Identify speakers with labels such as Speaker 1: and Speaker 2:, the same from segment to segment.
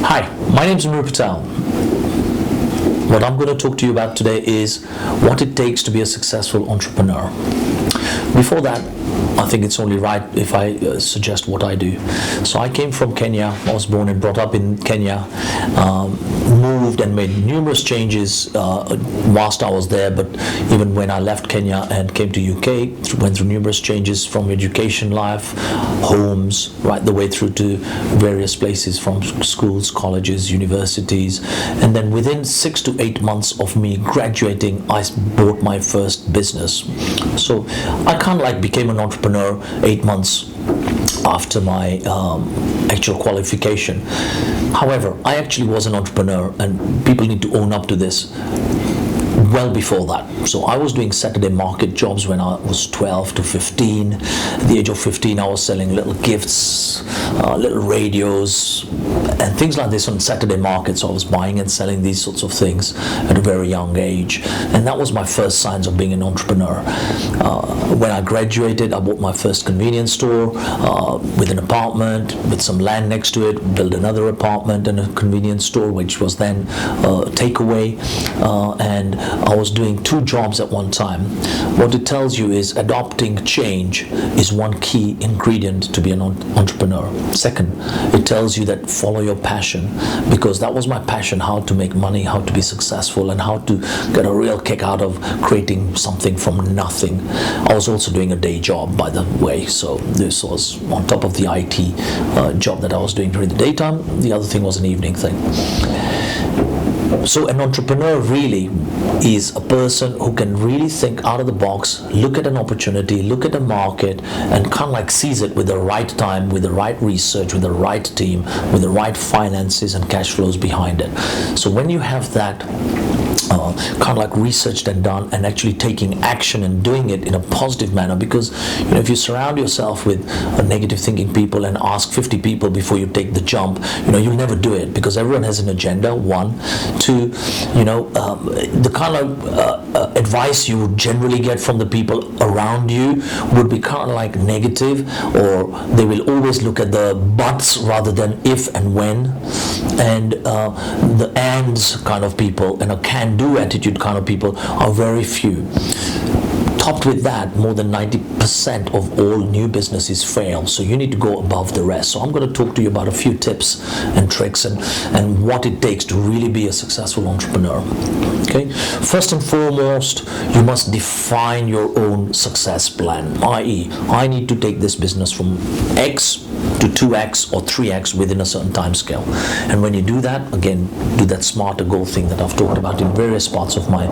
Speaker 1: Hi, my name is Amir Patel. What I'm going to talk to you about today is what it takes to be a successful entrepreneur. Before that, I think it's only right if I suggest what I do. So I came from Kenya. I was born and brought up in Kenya, moved and made numerous changes whilst I was there, but even when I left Kenya and came to UK, went through numerous changes from education life, homes, right the way through to various places from schools, colleges, universities, and then within 6 to 8 months of me graduating, I bought my first business. So I kind of like became an entrepreneur 8 months after my actual qualification. However, I actually was an entrepreneur, and people need to own up to this, well before that. So I was doing Saturday market jobs when I was 12 to 15. At the age of 15, I was selling little gifts, little radios, and things like this on Saturday markets. So I was buying and selling these sorts of things at a very young age. And that was my first signs of being an entrepreneur. When I graduated, I bought my first convenience store with an apartment, with some land next to it, built another apartment and a convenience store, which was then takeaway. And I was doing 2 jobs at one time. What it tells you is adopting change is one key ingredient to be an entrepreneur. Second, it tells you that follow your passion, because that was my passion, how to make money, how to be successful, and how to get a real kick out of creating something from nothing. I was also doing a day job, by the way, so this was on top of the IT job that I was doing during the daytime. The other thing was an evening thing. So an entrepreneur really is a person who can really think out of the box, look at an opportunity, look at a market, and kind of like seize it with the right time, with the right research, with the right team, with the right finances and cash flows behind it. So when you have that kind of like researched and done, and actually taking action and doing it in a positive manner, because if you surround yourself with negative thinking people and ask 50 people before you take the jump, you'll never do it, because everyone has an agenda. 1, 2, the kind of advice you would generally get from the people around you would be kind of like negative, or they will always look at the buts rather than if and when, and the ands kind of people and a can-do attitude kind of people are very few. Topped with that, more than 90% of all new businesses fail. So you need to go above the rest. So I'm going to talk to you about a few tips and tricks and what it takes to really be a successful entrepreneur. Okay. First and foremost, you must define your own success plan, i.e., I need to take this business from X to 2x or 3x within a certain time scale. And when you do that, again, do that smarter goal thing that I've talked about in various parts of my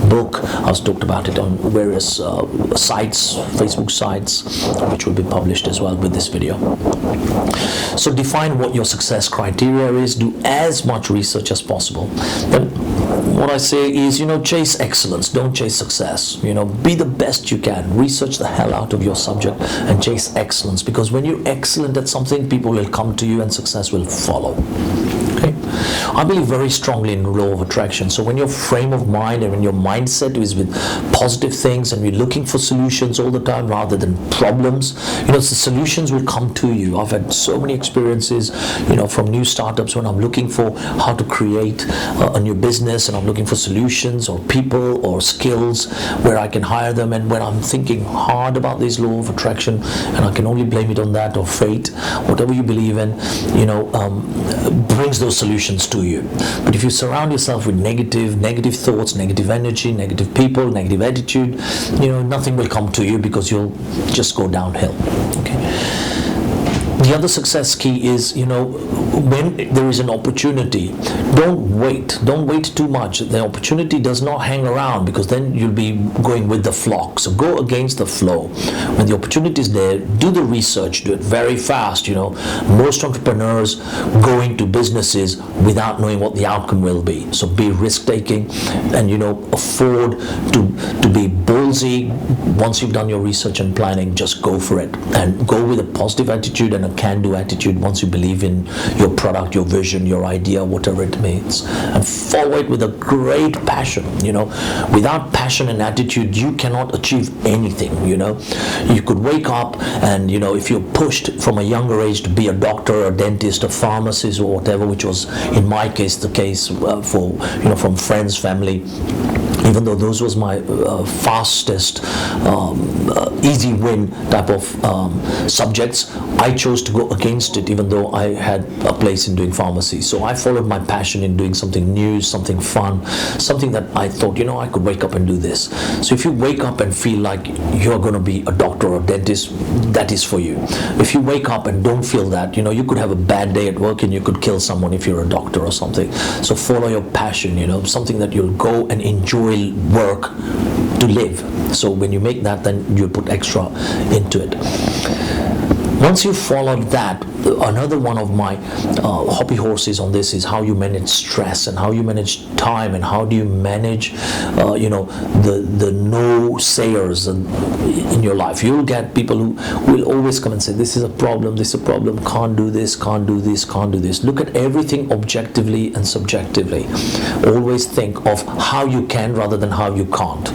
Speaker 1: book. I've talked about it on various sites, Facebook sites, which will be published as well with this video. So define what your success criteria is. Do as much research as possible. Then what I say is, chase excellence, don't chase success. Be the best you can. Research the hell out of your subject and chase excellence, because when you're excellent at something, people will come to you and success will follow. Okay? I believe very strongly in law of attraction. So when your frame of mind and when your mindset is with positive things and you're looking for solutions all the time rather than problems, the solutions will come to you. I've had so many experiences, from new startups when I'm looking for how to create a new business, and I'm looking for solutions or people or skills where I can hire them, and when I'm thinking hard about this law of attraction, and I can only blame it on that or fate, whatever you believe in, brings those solutions to you. But if you surround yourself with negative thoughts, negative energy, negative people, negative attitude, nothing will come to you, because you'll just go downhill. Okay. The other success key is, when there is an opportunity, don't wait too much. The opportunity does not hang around, because then you'll be going with the flock. So go against the flow. When the opportunity is there, do the research, do it very fast. Most entrepreneurs go into businesses without knowing what the outcome will be. So be risk-taking and, afford to be ballsy. Once you've done your research and planning, just go for it, and go with a positive attitude and a and can-do attitude once you believe in your product, your vision, your idea, whatever it means, and follow it with a great passion. Without passion and attitude, you cannot achieve anything. You could wake up and if you're pushed from a younger age to be a doctor, a dentist, a pharmacist, or whatever, which was in my case the case from friends, family. Even though those was my fastest, easy win type of subjects, I chose to go against it, even though I had a place in doing pharmacy. So I followed my passion in doing something new, something fun, something that I thought, I could wake up and do this. So if you wake up and feel like you're going to be a doctor or a dentist, that is for you. If you wake up and don't feel that, you could have a bad day at work and you could kill someone if you're a doctor or something. So follow your passion, something that you'll go and enjoy work to live. So when you make that, then you put extra into it. Once you follow that, another one of my hobby horses on this is how you manage stress and how you manage time and how do you manage the no sayers in your life. You'll get people who will always come and say, this is a problem, can't do this, can't do this, can't do this. Look at everything objectively and subjectively. Always think of how you can rather than how you can't.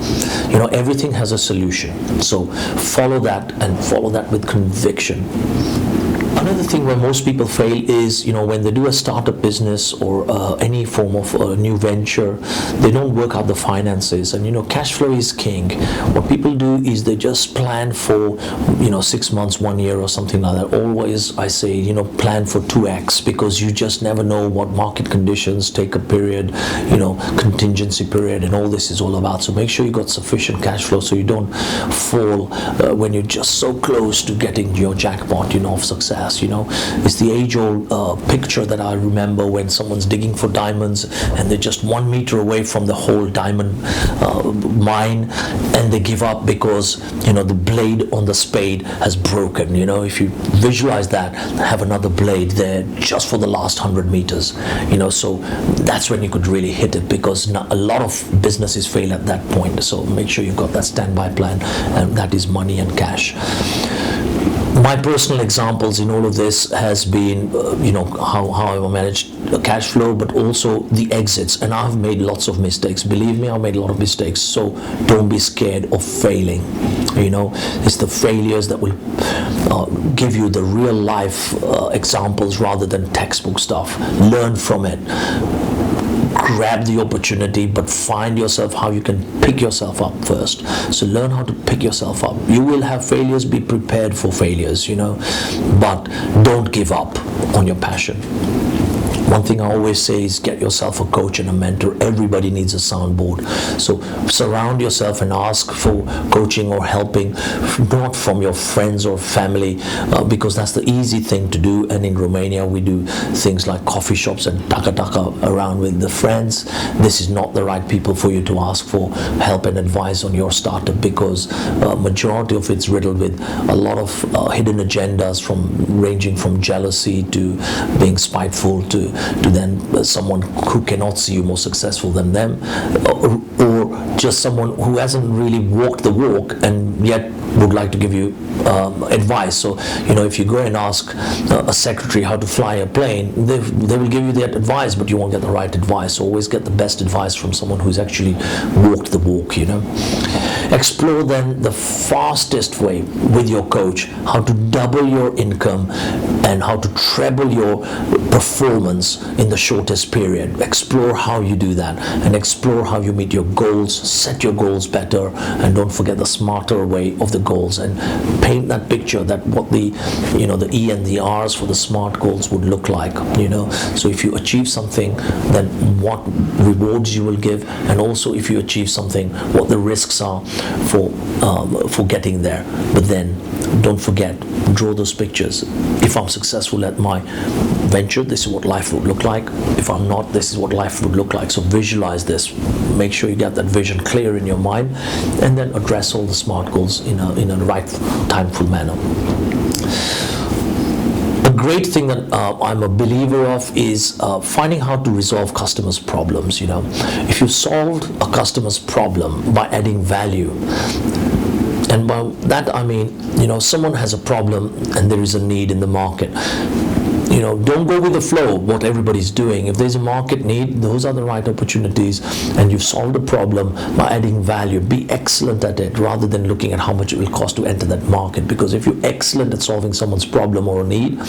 Speaker 1: Everything has a solution. So follow that, and follow that with conviction. Another thing where most people fail is, when they do a startup business or any form of new venture, they don't work out the finances. And, cash flow is king. What people do is they just plan for, 6 months, 1 year or something like that. Always, I say, plan for 2x, because you just never know what market conditions take a period, contingency period, and all this is all about. So make sure you got sufficient cash flow so you don't fall when you're just so close to getting your jackpot, of success. It's the age-old picture that I remember when someone's digging for diamonds and they're just 1 meter away from the whole diamond mine, and they give up because the blade on the spade has broken. If you visualize that, have another blade there just for the last 100 meters. So that's when you could really hit it, because a lot of businesses fail at that point. So make sure you've got that standby plan, and that is money and cash. My personal examples in all of this has been, how I managed cash flow, but also the exits. And I've made lots of mistakes. Believe me, I've made a lot of mistakes. So don't be scared of failing. It's the failures that will give you the real life examples rather than textbook stuff. Learn from it. Grab the opportunity, but find yourself how you can pick yourself up first. So learn how to pick yourself up. You will have failures, be prepared for failures, but don't give up on your passion. One thing I always say is get yourself a coach and a mentor. Everybody needs a soundboard. So surround yourself and ask for coaching or helping, not from your friends or family, because that's the easy thing to do. And in Romania, we do things like coffee shops and taka-taka around with the friends. This is not the right people for you to ask for help and advice on your startup, because majority of it's riddled with a lot of hidden agendas, ranging from jealousy to being spiteful to then someone who cannot see you more successful than them, or just someone who hasn't really walked the walk and yet would like to give you advice. So if you go and ask a secretary how to fly a plane, they will give you that advice, but you won't get the right advice. So always get the best advice from someone who's actually walked the walk. Explore then the fastest way with your coach, how to double your income and how to treble your performance in the shortest period. Explore how you do that, and explore how you meet your goals, set your goals better, and don't forget the smarter way of the goals, and paint that picture that what the the E and the R's for the SMART goals would look like. So if you achieve something, then what rewards you will give, and also if you achieve something, what the risks are for getting there. But then don't forget, draw those pictures. If I'm successful at my venture, this is what life would look like. If I'm not, this is what life would look like. So visualize this. Make sure you get that vision clear in your mind, and then address all the SMART goals in a right, timeful manner. A great thing that I'm a believer of is finding how to resolve customers' problems. If you solved a customer's problem by adding value, And by that I mean, someone has a problem and there is a need in the market. Don't go with the flow, what everybody's doing. If there's a market need, those are the right opportunities, and you've solved a problem by adding value. Be excellent at it rather than looking at how much it will cost to enter that market. Because if you're excellent at solving someone's problem or a need,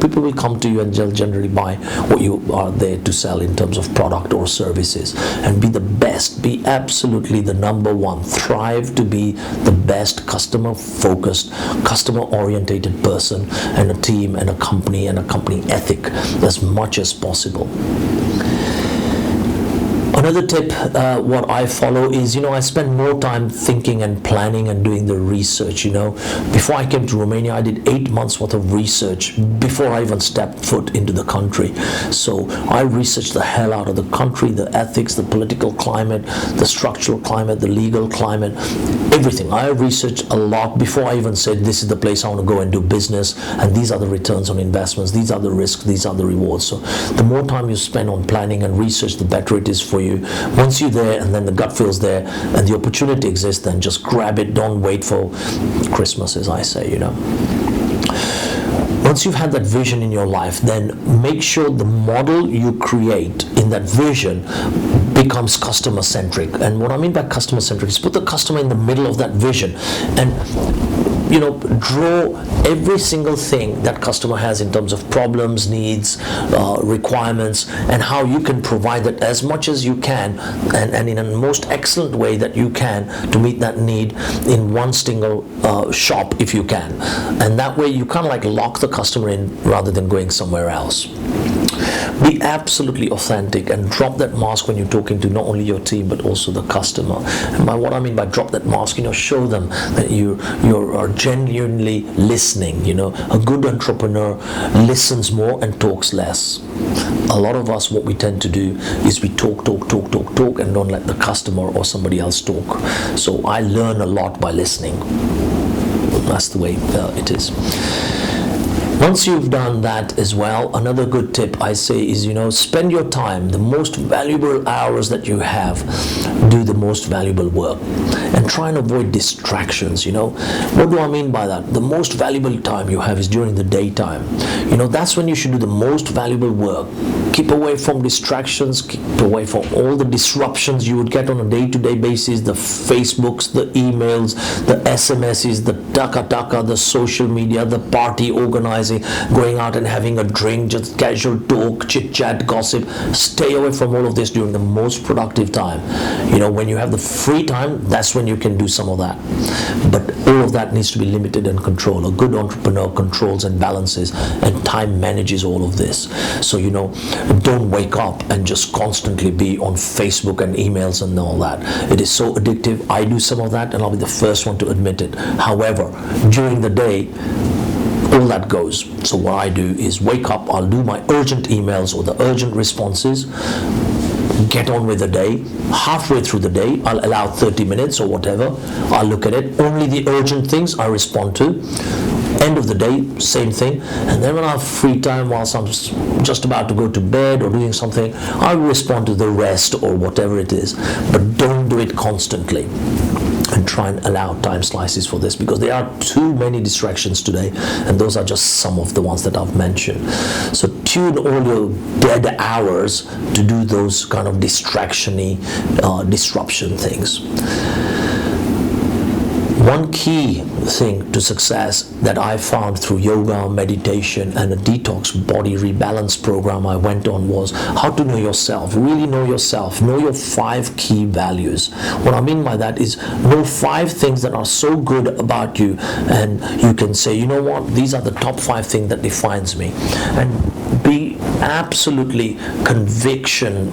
Speaker 1: people will come to you and they'll generally buy what you are there to sell in terms of product or services. And be the best, be absolutely the number one. Thrive to be the best customer-focused, customer-orientated person, and a team and a company ethic as much as possible. Another tip, what I follow is, I spend more time thinking and planning and doing the research. Before I came to Romania, I did 8 months worth of research before I even stepped foot into the country. So I researched the hell out of the country, the ethics, the political climate, the structural climate, the legal climate, everything. I researched a lot before I even said this is the place I want to go and do business, and these are the returns on investments, these are the risks, these are the rewards. So the more time you spend on planning and research, the better it is for you. Once you're there and then the gut feels there and the opportunity exists, then just grab it. Don't wait for Christmas, as I say. Once you've had that vision in your life, then make sure the model you create in that vision becomes customer centric. And what I mean by customer centric is put the customer in the middle of that vision and draw every single thing that customer has in terms of problems, needs, requirements, and how you can provide that as much as you can and in a most excellent way that you can to meet that need in one single shop if you can. And that way you kind of like lock the customer in rather than going somewhere else. Be absolutely authentic and drop that mask when you're talking to not only your team but also the customer. And by what I mean by drop that mask, show them that you are genuinely listening. A good entrepreneur listens more and talks less. A lot of us, what we tend to do is we talk and don't let the customer or somebody else talk. So I learn a lot by listening. That's the way it is. Once you've done that as well, another good tip I say is, spend your time, the most valuable hours that you have, do the most valuable work. And try and avoid distractions, What do I mean by that? The most valuable time you have is during the daytime. That's when you should do the most valuable work. Keep away from distractions, keep away from all the disruptions you would get on a day-to-day basis, the Facebooks, the emails, the SMSs, the taka, the social media, the party organizing, going out and having a drink, just casual talk, chit-chat, gossip. Stay away from all of this during the most productive time. When you have the free time, that's when you can do some of that. But all of that needs to be limited and controlled. A good entrepreneur controls and balances and time manages all of this. So, don't wake up and just constantly be on Facebook and emails and all that. It is so addictive. I do some of that and I'll be the first one to admit it. However, during the day, all that goes. So what I do is wake up, I'll do my urgent emails or the urgent responses, get on with the day. Halfway through the day, I'll allow 30 minutes or whatever. I'll look at it. Only the urgent things I respond to. End of the day, same thing. And then when I have free time whilst I'm just about to go to bed or doing something, I'll respond to the rest or whatever it is. But don't do it constantly. And try and allow time slices for this, because there are too many distractions today, and those are just some of the ones that I've mentioned. So tune all your dead hours to do those kind of disruption things. One key thing to success that I found through yoga, meditation, and a detox body rebalance program I went on was how to know yourself. Really know yourself. Know your 5 key values. What I mean by that is know 5 things that are so good about you, and you can say, these are the top 5 things that defines me. And be absolutely conviction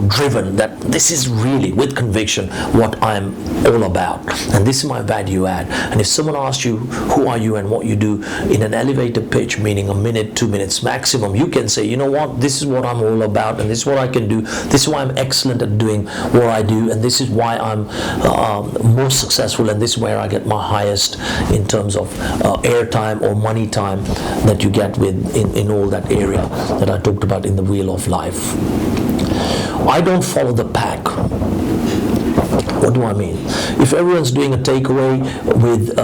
Speaker 1: driven that this is really with conviction what I'm all about, and this is my value add. And if someone asks you who are you and what you do in an elevator pitch, meaning a minute, 2 minutes maximum, you can say, this is what I'm all about, and this is what I can do, this is why I'm excellent at doing what I do, and this is why I'm most successful, and this is where I get my highest in terms of airtime or money time that you get in all that area that I talked about in the Wheel of Life. I don't follow the pack. What do I mean? If everyone's doing a takeaway with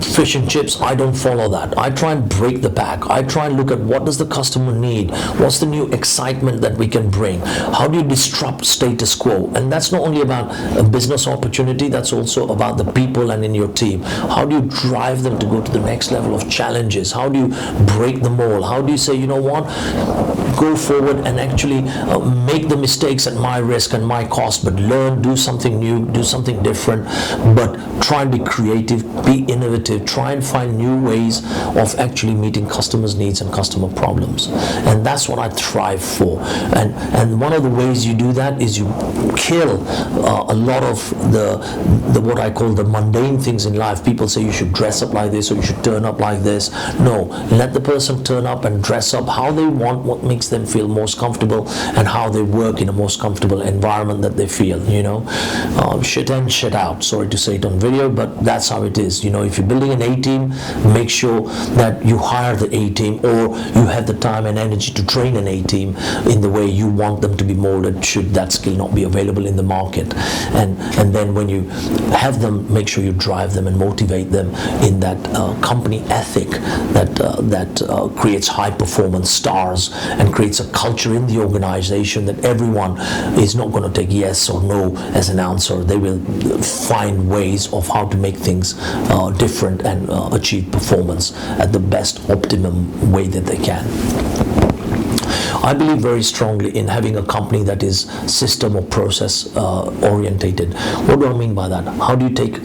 Speaker 1: fish and chips, I don't follow that. I try and break the pack. I try and look at what does the customer need? What's the new excitement that we can bring? How do you disrupt status quo? And that's not only about a business opportunity, that's also about the people and in your team. How do you drive them to go to the next level of challenges? How do you break the mold? How do you say, you know what, go forward and actually make the mistakes at my risk and my cost, but learn, do something new, do something different, but try and be creative, be innovative, try and find new ways of actually meeting customers' needs and customer problems. And that's what I thrive for. And one of the ways you do that is you kill a lot of the what I call the mundane things in life. People say you should dress up like this or you should turn up like this. No, let the person turn up and dress up how they want, what makes them feel most comfortable, and how they work in a most comfortable environment that they feel, you know. Shit in, shit out. Sorry to say it on video, but that's how it is. You know, if you're building an A-team, make sure that you hire the A-team, or you have the time and energy to train an A-team in the way you want them to be molded, should that skill not be available in the market. And then when you have them, make sure you drive them and motivate them in that company ethic that creates high performance stars and creates a culture in the organization that everyone is not going to take yes or no as an answer. They will find ways of how to make things different and achieve performance at the best optimum way that they can. I believe very strongly in having a company that is system or process orientated. What do I mean by that? How do you take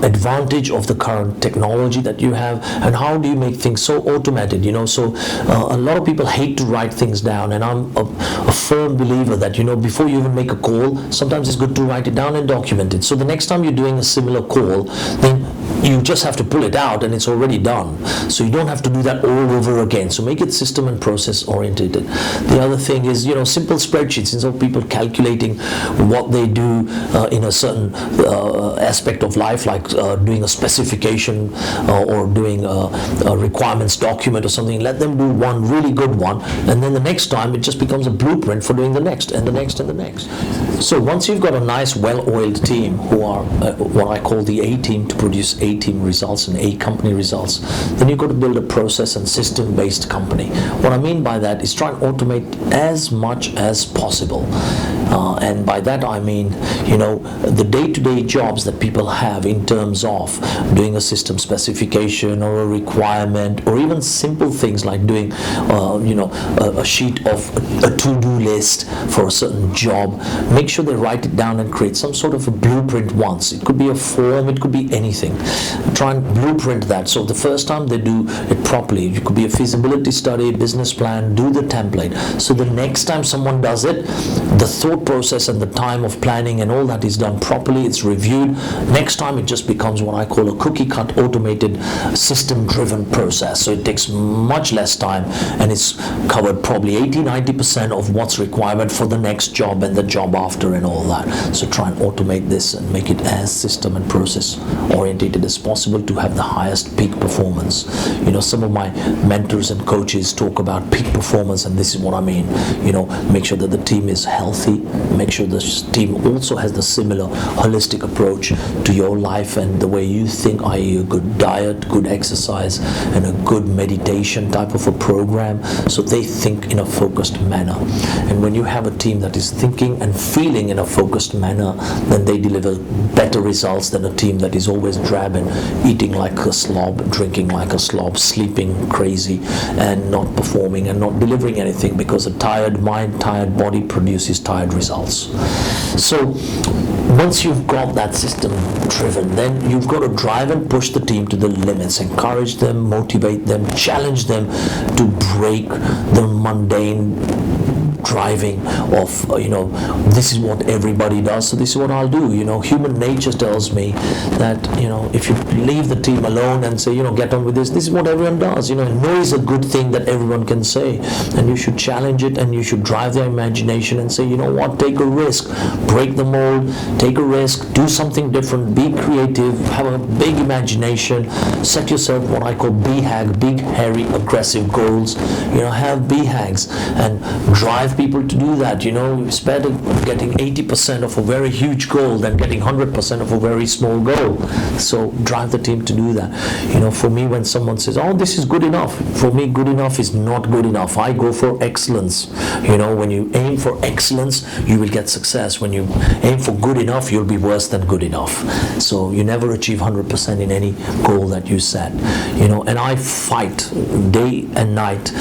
Speaker 1: advantage of the current technology that you have, and how do you make things so automated? You know, so a lot of people hate to write things down, and I'm a firm believer that, you know, before you even make a call, sometimes it's good to write it down and document it. So the next time you're doing a similar call, then you just have to pull it out and it's already done. So you don't have to do that all over again. So make it system and process oriented. The other thing is, you know, simple spreadsheets, instead of people calculating what they do in a certain aspect of life, like doing a specification or doing a requirements document or something. Let them do one really good one, and then the next time it just becomes a blueprint for doing the next and the next and the next. So once you've got a nice well-oiled team who are what I call the A-team to produce A-team results and A-company results, then you've got to build a process and system-based company. What I mean by that is try and automate as much as possible. And by that I mean, you know, the day-to-day jobs that people have in terms of doing a system specification or a requirement, or even simple things like doing, you know, a sheet of a to-do list for a certain job. Make sure they write it down and create some sort of a blueprint once. It could be a form, it could be anything. Try and blueprint that. So the first time they do it properly, it could be a feasibility study, business plan, do the template. So the next time someone does it, the thought process and the time of planning and all that is done properly, it's reviewed. Next time it just becomes what I call a cookie cut automated system driven process. So it takes much less time and it's covered probably 80-90% of what's required for the next job and the job after and all that. So try and automate this and make it as system and process oriented as possible to have the highest peak performance. You know, some of my mentors and coaches talk about peak performance, and this is what I mean. You know, make sure that the team is healthy, make sure the team also has the similar holistic approach to your life and the way you think, i.e. a good diet, good exercise, and a good meditation type of a program, so they think in a focused manner. And when you have a team that is thinking and feeling in a focused manner, then they deliver better results than a team that is always drab and eating like a slob, drinking like a slob, sleeping crazy, and not performing and not delivering anything, because a tired mind, tired body produces tired results. So once you've got that system driven, then you've got to drive and push the team to the limits, encourage them, motivate them, challenge them to break the mundane driving of, you know, this is what everybody does, so this is what I'll do. You know, human nature tells me that, you know, if you leave the team alone and say, you know, get on with this is what everyone does. You know, no is a good thing that everyone can say, and you should challenge it and you should drive their imagination and say, you know what, take a risk, break the mold, take a risk, do something different, be creative, have a big imagination, set yourself what I call BHAG, big, hairy, aggressive goals. You know, have BHAGs, and drive people to do that. It's better getting 80% of a very huge goal than getting 100% of a very small goal. So drive the team to do that. For me, when someone says, oh, this is good enough, for me, good enough is not good enough. I go for excellence. When you aim for excellence, you will get success. When you aim for good enough, you'll be worse than good enough. So you never achieve 100% in any goal that you set. And I fight day and night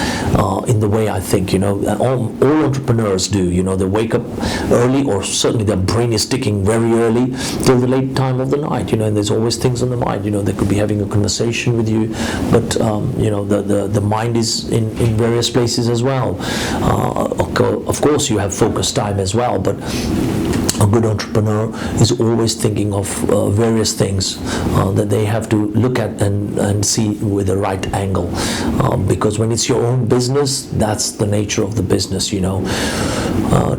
Speaker 1: in the way I think. All entrepreneurs do. They wake up early, or certainly their brain is ticking very early till the late time of the night. And there's always things on the mind. They could be having a conversation with you, but the mind is in various places as well. Of course, you have focus time as well, but a good entrepreneur is always thinking of various things that they have to look at and see with the right angle, because when it's your own business, that's the nature of the business.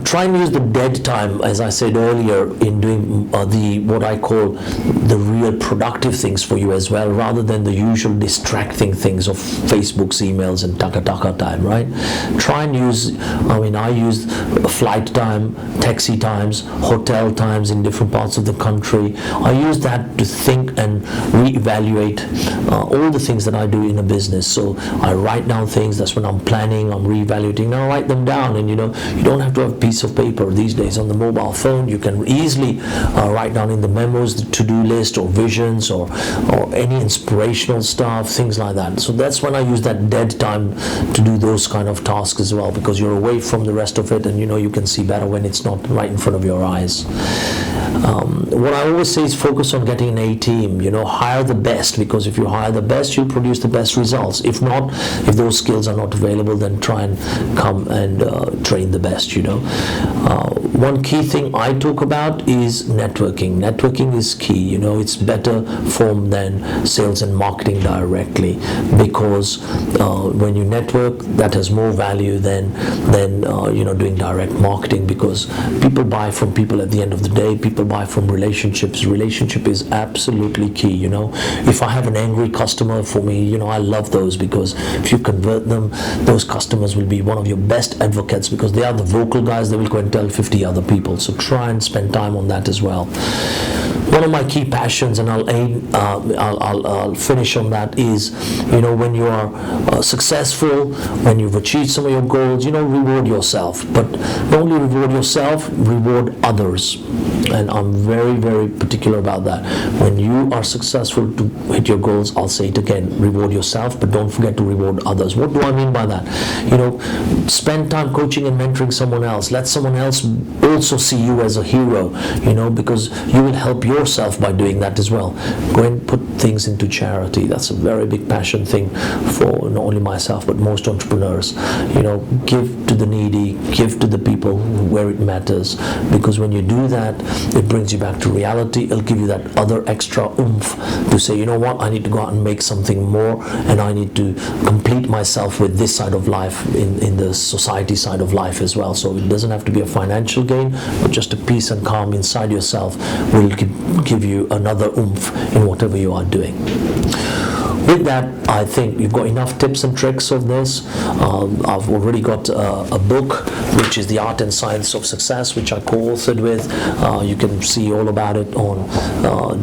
Speaker 1: Try and use the dead time, as I said earlier, in doing what I call the real productive things for you as well, rather than the usual distracting things of Facebook's emails and taka time, right? Try and use, I use flight time, taxi times, hotel times in different parts of the country. I use that to think and reevaluate all the things that I do in a business. So I write down things. That's when I'm planning, I'm reevaluating. Now I write them down, and you don't have to have a piece of paper these days. On the mobile phone, you can easily write down in the memos the to-do list or visions or any inspirational stuff, things like that. So that's when I use that dead time to do those kind of tasks as well, because you're away from the rest of it, and you can see better when it's not right in front of your eyes. What I always say is focus on getting an A team. Hire the best, because if you hire the best, you'll produce the best results. If not, if those skills are not available, then try and come and train the best. One key thing I talk about is networking. Networking is key. It's better form than sales and marketing directly, because when you network, that has more value than doing direct marketing, because people buy from people at the end of the day. People buy from relationships. Relationship is absolutely key. If I have an angry customer, for me, I love those, because if you convert them, those customers will be one of your best advocates, because they are the vocal guys. They will go and tell 50 other people. So try and spend time on that as well. One of my key passions, and I'll finish on that, is when you are successful, when you've achieved some of your goals, reward yourself. But not only reward yourself, reward others. And I'm very, very particular about that. When you are successful to hit your goals, I'll say it again, reward yourself, but don't forget to reward others. What do I mean by that? Spend time coaching and mentoring someone else. Let someone else also see you as a hero, because you will help yourself by doing that as well. Go and put things into charity. That's a very big passion thing for not only myself, but most entrepreneurs. Give to the needy, give to the people where it matters, because when you do that, it brings you back to reality. It'll give you that other extra oomph to say, what, I need to go out and make something more, and I need to complete myself with this side of life, in the society side of life as well. So it doesn't have to be a financial gain, but just a peace and calm inside yourself will give you another oomph in whatever you are doing. With that, I think you've got enough tips and tricks of this. I've already got a book, which is The Art and Science of Success, which I co-authored with. You can see all about it on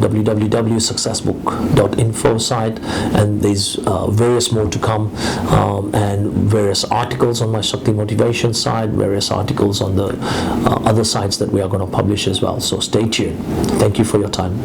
Speaker 1: www.successbook.info site, and there's various more to come, and various articles on my Shakti Motivation site, various articles on the other sites that we are going to publish as well. So stay tuned. Thank you for your time.